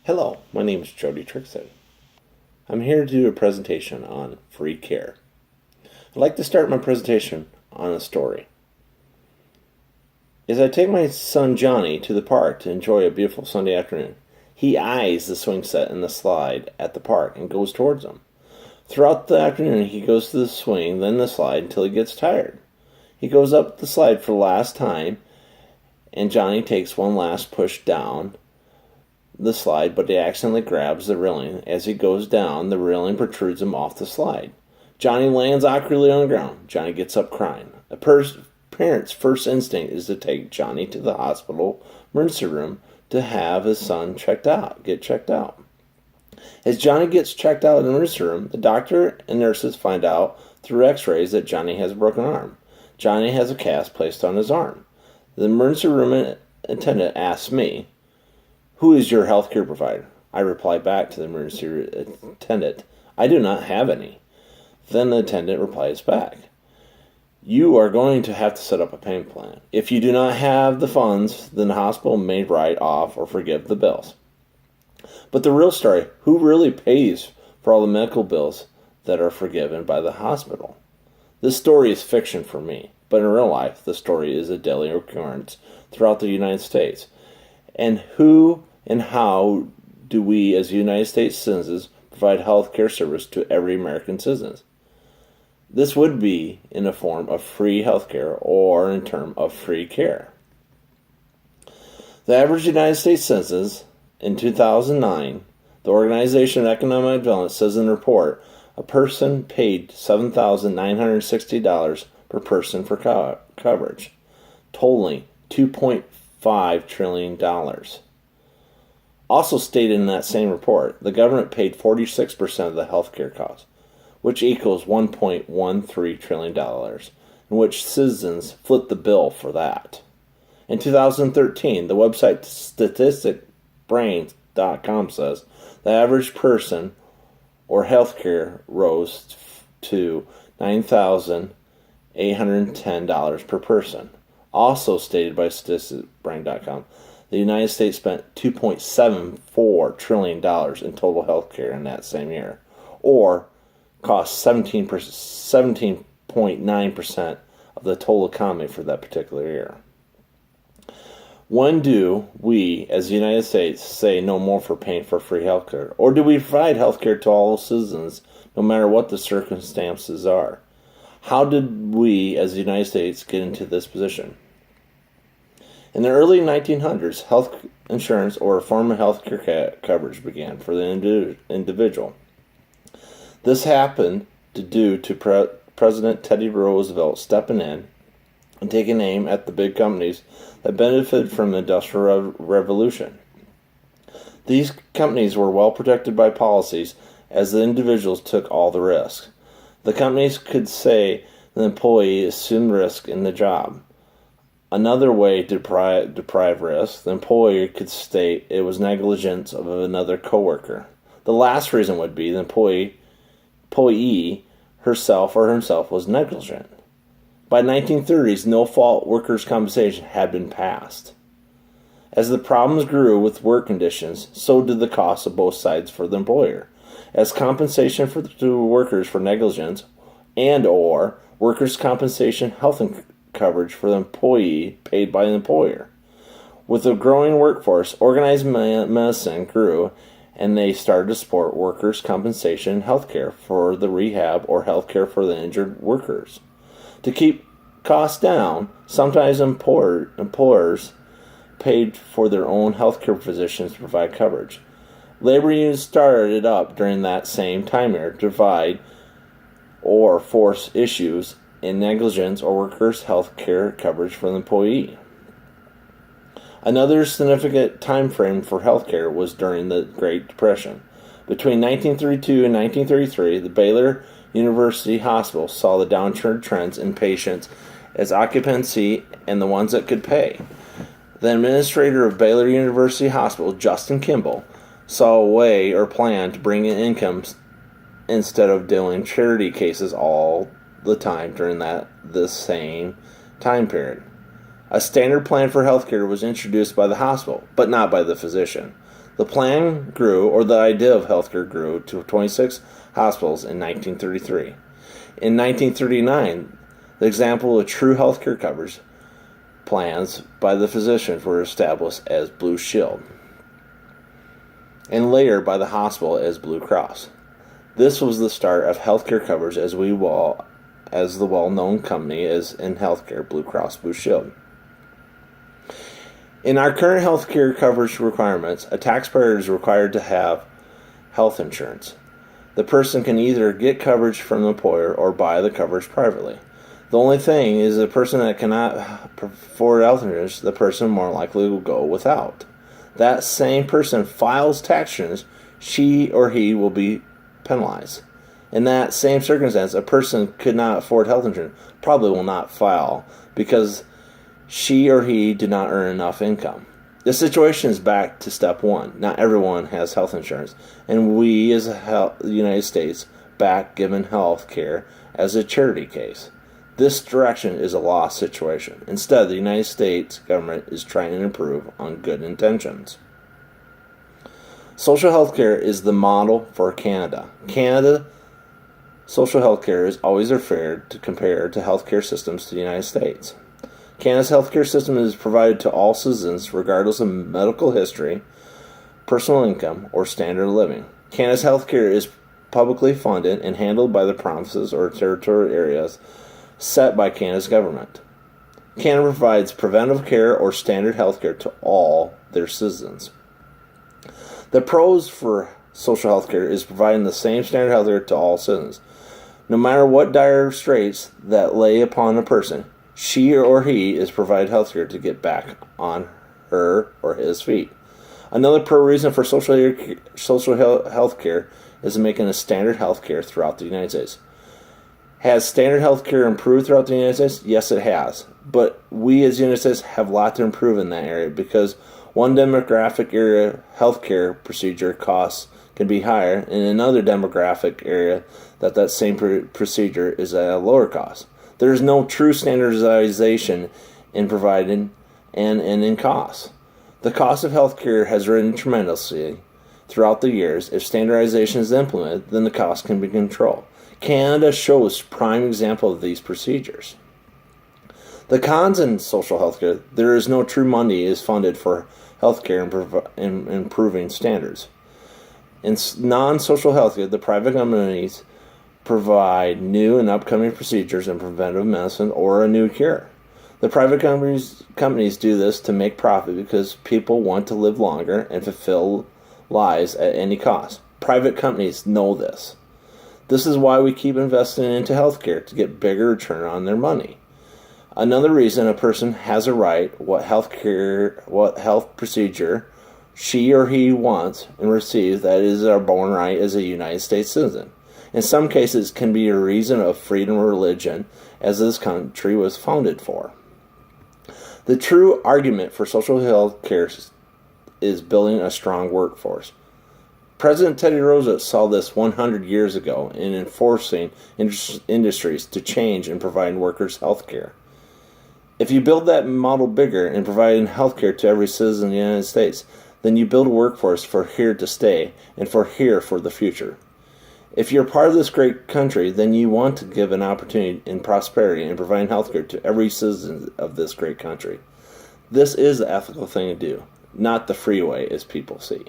Hello, my name is Jody Trixie. I'm here to do a presentation on Freecare. I'd like to start my presentation on a story. As I take my son Johnny to the park to enjoy a beautiful Sunday afternoon, he eyes the swing set and the slide at the park and goes towards them. Throughout the afternoon, he goes to the swing, then the slide until he gets tired. He goes up the slide for the last time, and Johnny takes one last push down the slide, but he accidentally grabs the railing. As he goes down, the railing protrudes him off the slide. Johnny lands awkwardly on the ground. Johnny gets up crying. A parent's first instinct is to take Johnny to the hospital emergency room to have his son get checked out. As Johnny gets checked out in the emergency room, the doctor and nurses find out through x-rays that Johnny has a broken arm. Johnny has a cast placed on his arm. The emergency room attendant asks me, "Who is your healthcare provider?" I reply back to the emergency attendant, "I do not have any." Then the attendant replies back, "You are going to have to set up a payment plan. If you do not have the funds, then the hospital may write off or forgive the bills." But the real story, who really pays for all the medical bills that are forgiven by the hospital? This story is fiction for me, but in real life, the story is a daily occurrence throughout the United States. And who and how do we as United States citizens provide health care service to every American citizen? This would be in the form of free health care or in terms of free care. The average United States census in 2009, the Organization of Economic Development says in the report, a person paid $7,960 per person for coverage, totaling $2.5 trillion. Also stated in that same report, the government paid 46% of the health care costs, which equals $1.13 trillion, in which citizens foot the bill for that. In 2013, the website statisticbrains.com says the average person or health care rose to $9,810 per person. Also stated by statisticbrain.com, the United States spent $2.74 trillion in total health care in that same year, or cost 17.9% of the total economy for that particular year. When do we, as the United States, say no more for paying for free health care? Or do we provide health care to all citizens, no matter what the circumstances are? How did we, as the United States, get into this position? In the early 1900s, health insurance or a form of health care coverage began for the individual. This happened due to President Teddy Roosevelt stepping in and taking aim at the big companies that benefited from the Industrial Revolution. These companies were well protected by policies as the individuals took all the risks. The companies could say the employee assumed risk in the job. Another way to deprive risk, the employer could state it was negligence of another coworker. The last reason would be the employee herself or himself was negligent. By the 1930s, no-fault workers' compensation had been passed. As the problems grew with work conditions, so did the costs of both sides for the employer, as compensation to workers for negligence and or workers' compensation health coverage for the employee paid by the employer. With a growing workforce, organized medicine grew, and they started to support workers' compensation and health care for the rehab or health care for the injured workers. To keep costs down, sometimes employers paid for their own health care physicians to provide coverage. Labor unions started up during that same time here to provide or force issues in negligence or workers' health care coverage for the employee. Another significant time frame for health care was during the Great Depression. Between 1932 and 1933, the Baylor University Hospital saw the downward trends in patients as occupancy and the ones that could pay. The administrator of Baylor University Hospital, Justin Kimball, saw a way or plan to bring in incomes instead of doing charity cases all the time during this same time period. A standard plan for healthcare was introduced by the hospital, but not by the physician. The plan grew, or the idea of healthcare grew, to 26 hospitals in 1933. In 1939, the example of true healthcare coverage plans by the physicians were established as Blue Shield, and later by the hospital as Blue Cross. This was the start of healthcare coverage as the well-known company is in healthcare, Blue Cross Blue Shield. In our current healthcare coverage requirements, a taxpayer is required to have health insurance. The person can either get coverage from the employer or buy the coverage privately. The only thing is the person that cannot afford health insurance, the person more likely will go without. That same person files tax returns, she or he will be penalized. In that same circumstance, a person could not afford health insurance probably will not file because she or he did not earn enough income. The situation is back to step one. Not everyone has health insurance, and we as the United States back given health care as a charity case. This direction is a lost situation. Instead, the United States government is trying to improve on good intentions. Social health care is the model for Canada. Canada social health care is always referred to compared to healthcare systems to the United States. Canada's healthcare system is provided to all citizens regardless of medical history, personal income, or standard of living. Canada's healthcare is publicly funded and handled by the provinces or territorial areas set by Canada's government. Canada provides preventive care or standard health care to all their citizens. The pros for social health care is providing the same standard health care to all citizens. No matter what dire straits that lay upon a person, she or he is provided health care to get back on her or his feet. Another pro reason for social health care is making a standard health care throughout the United States. Has standard health care improved throughout the United States? Yes, it has. But we as the United States have a lot to improve in that area because one demographic area health care procedure costs can be higher, and in another demographic area that same procedure is at a lower cost. There is no true standardization in providing and in costs. The cost of healthcare has risen tremendously throughout the years. If standardization is implemented, then the cost can be controlled. Canada shows prime example of these procedures. The cons in social healthcare: there is no true money is funded for healthcare and improving standards. In non-social healthcare, the private companies provide new and upcoming procedures in preventive medicine or a new cure. The private companies do this to make profit because people want to live longer and fulfill lives at any cost. Private companies know this. This is why we keep investing into healthcare, to get bigger return on their money. Another reason a person has a right what health procedure she or he wants and receives, that is our born right as a United States citizen. In some cases, it can be a reason of freedom of religion, as this country was founded for. The true argument for social health care is building a strong workforce. President Teddy Roosevelt saw this 100 years ago in enforcing industries to change and providing workers health care. If you build that model bigger in providing health care to every citizen in the United States, then you build a workforce for here to stay and for the future. If you're part of this great country, then you want to give an opportunity in prosperity and providing health care to every citizen of this great country. This is the ethical thing to do, not the freeway as people see.